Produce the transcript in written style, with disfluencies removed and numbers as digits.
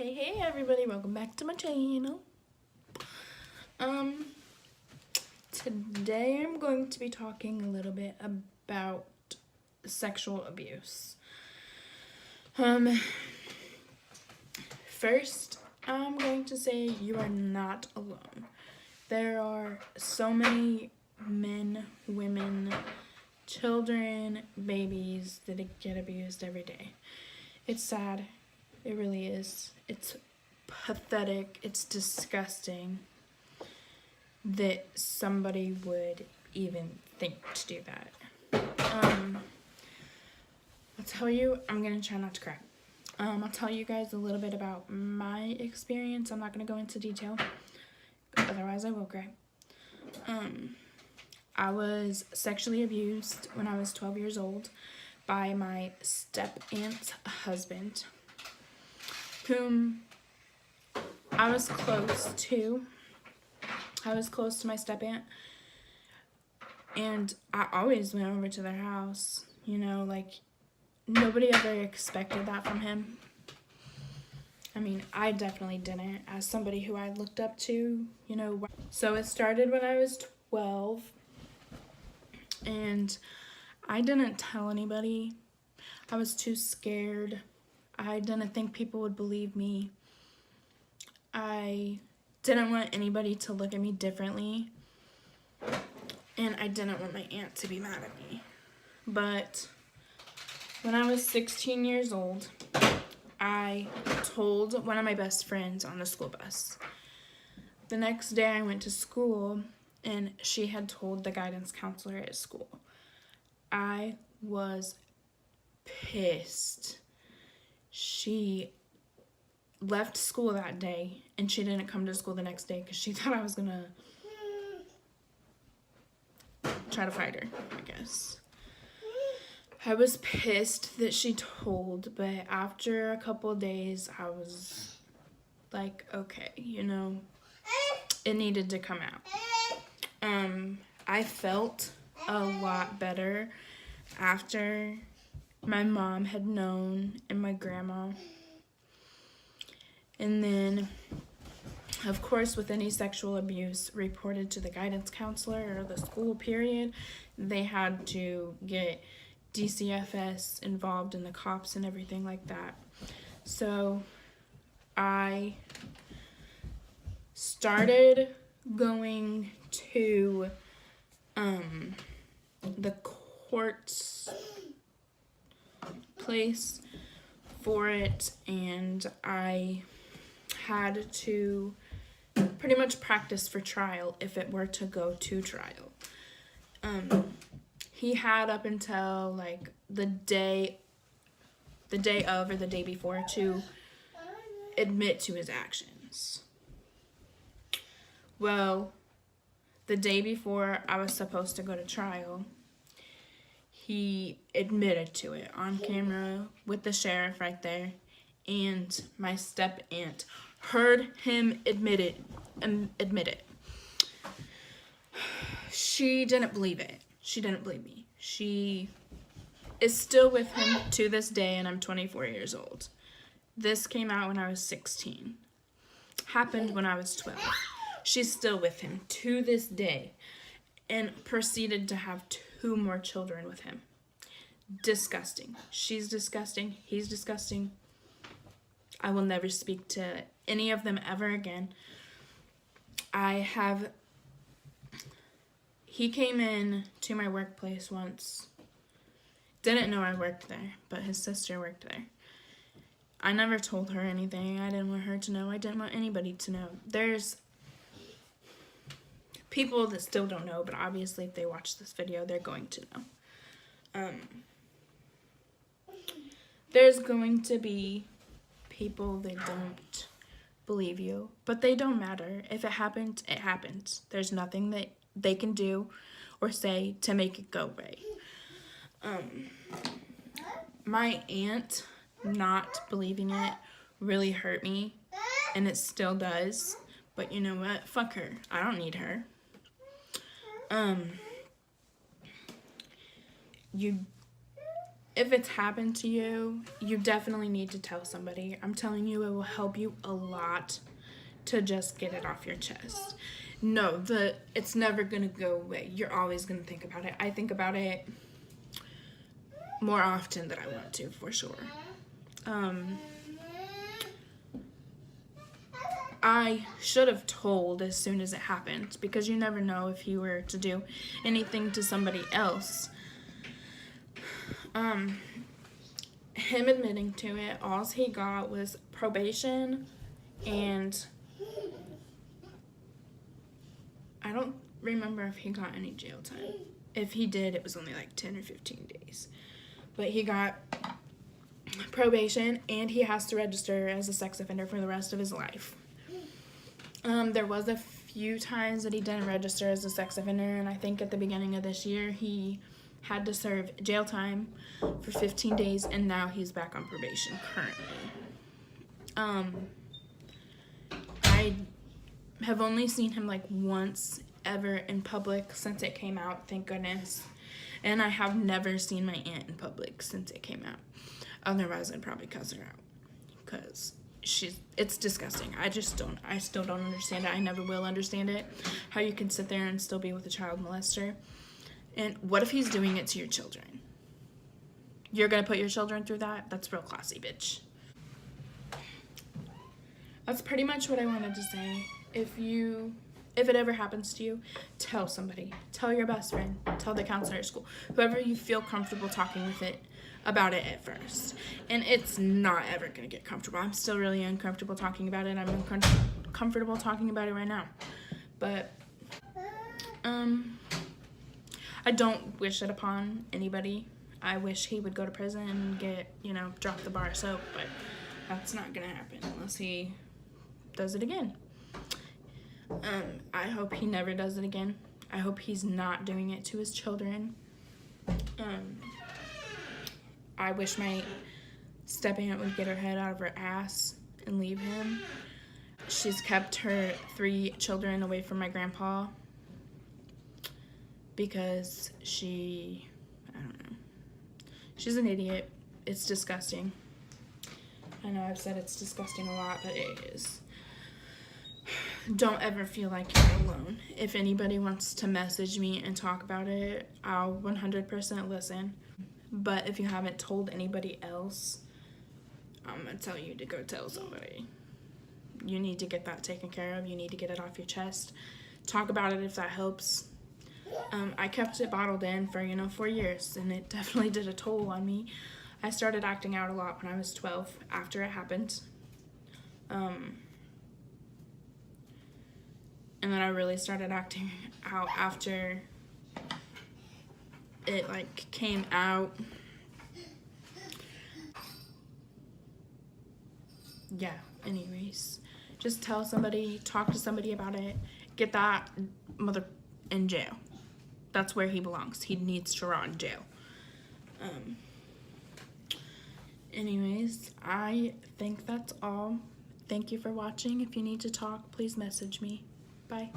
Hey everybody, welcome back to my channel. Today I'm going to be talking a little bit about sexual abuse. First, I'm going to say you are not alone. There are so many men, women, children, babies that get abused every day. It's sad. It really is. It's pathetic. It's disgusting that somebody would even think to do that. I'll tell you, I'm going to try not to cry. I'll tell you guys a little bit about my experience. I'm not going to go into detail. Otherwise, I will cry. I was sexually abused when I was 12 years old by my step-aunt's husband, whom I was close to. I was close to my step-aunt, and I always went over to their house. You know, like, nobody ever expected that from him. I mean, I definitely didn't, as somebody who I looked up to, you know. So it started when I was 12, and I didn't tell anybody. I was too scared. I didn't think people would believe me. I didn't want anybody to look at me differently. And I didn't want my aunt to be mad at me. But when I was 16 years old, I told one of my best friends on the school bus. The next day I went to school, and she had told the guidance counselor at school. I was pissed. She left school that day, and she didn't come to school the next day because she thought I was gonna try to fight her, I guess. I was pissed that she told, but after a couple of days, I was like, okay, you know, it needed to come out. I felt a lot better after my mom had known and my grandma. And then, of course, with any sexual abuse reported to the guidance counselor or the school period, they had to get DCFS involved in the cops and everything like that. So I started going to the courts place for it, and I had to pretty much practice for trial if it were to go to trial. He had up until like the day of or the day before to admit to his actions. Well, the day before I was supposed to go to trial, he admitted to it on camera with the sheriff right there, and my step-aunt heard him admit it. She didn't believe it. She didn't believe me. She is still with him to this day, and I'm 24 years old. This came out when I was 16. Happened when I was 12. She's still with him to this day, and proceeded to have 2 more children with him. Disgusting. She's disgusting. He's disgusting. I will never speak to any of them ever again. He came in to my workplace once. Didn't know I worked there, but his sister worked there. I never told her anything. I didn't want her to know. I didn't want anybody to know. There's people that still don't know, but obviously if they watch this video, they're going to know. There's going to be people that don't believe you, but they don't matter. If it happened, it happened. There's nothing that they can do or say to make it go away. My aunt not believing it really hurt me, and it still does, but you know what? Fuck her. I don't need her. if it's happened to you, you definitely need to tell somebody. I'm telling you, it will help you a lot to just get it off your chest. No, it's never gonna go away. You're always gonna think about it. I think about it more often than I want to, for sure. I should have told as soon as it happened, because you never know if he were to do anything to somebody else. Him admitting to it, all he got was probation, and I don't remember if he got any jail time. If he did, it was only like 10 or 15 days. But he got probation, and he has to register as a sex offender for the rest of his life. There was a few times that he didn't register as a sex offender, and I think at the beginning of this year he had to serve jail time for 15 days, and now he's back on probation currently. I have only seen him like once ever in public since it came out, thank goodness. And I have never seen my aunt in public since it came out. Otherwise, I'd probably cuss her out, because it's disgusting. I still don't understand it. I never will understand it. How you can sit there and still be with a child molester. And what if he's doing it to your children? You're gonna put your children through that? That's real classy, bitch. That's pretty much what I wanted to say. If it ever happens to you, tell somebody. Tell your best friend. Tell the counselor at school. Whoever you feel comfortable talking with it about it at first. And it's not ever gonna get comfortable. I'm still really uncomfortable talking about it. I'm uncomfortable talking about it right now. But I don't wish it upon anybody. I wish he would go to prison and get, drop the bar of soap, but that's not gonna happen unless he does it again. I hope he never does it again. I hope he's not doing it to his children. I wish my step-aunt would get her head out of her ass and leave him. She's kept her 3 children away from my grandpa because I don't know. She's an idiot. It's disgusting. I know I've said it's disgusting a lot, but it is. Don't ever feel like you're alone. If anybody wants to message me and talk about it, I'll 100% listen. But if you haven't told anybody else, I'm going to tell you to go tell somebody. You need to get that taken care of. You need to get it off your chest. Talk about it if that helps. I kept it bottled in for, 4 years, and it definitely did a toll on me. I started acting out a lot when I was 12 after it happened. And then I really started acting out after it, came out. Yeah, anyways. Just tell somebody, talk to somebody about it. Get that mother in jail. That's where he belongs. He needs to rot in jail. Anyways, I think that's all. Thank you for watching. If you need to talk, please message me. Bye.